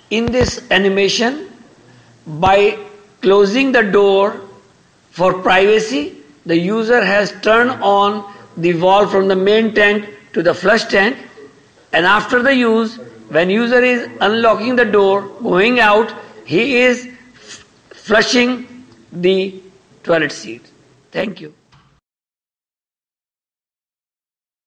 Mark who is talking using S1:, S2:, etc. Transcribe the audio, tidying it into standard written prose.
S1: In this animation, by closing the door for privacy, the user has turned on the valve from the main tank to the flush tank, and after the use, when user is unlocking the door, going out, he is flushing the toilet seat. Thank you.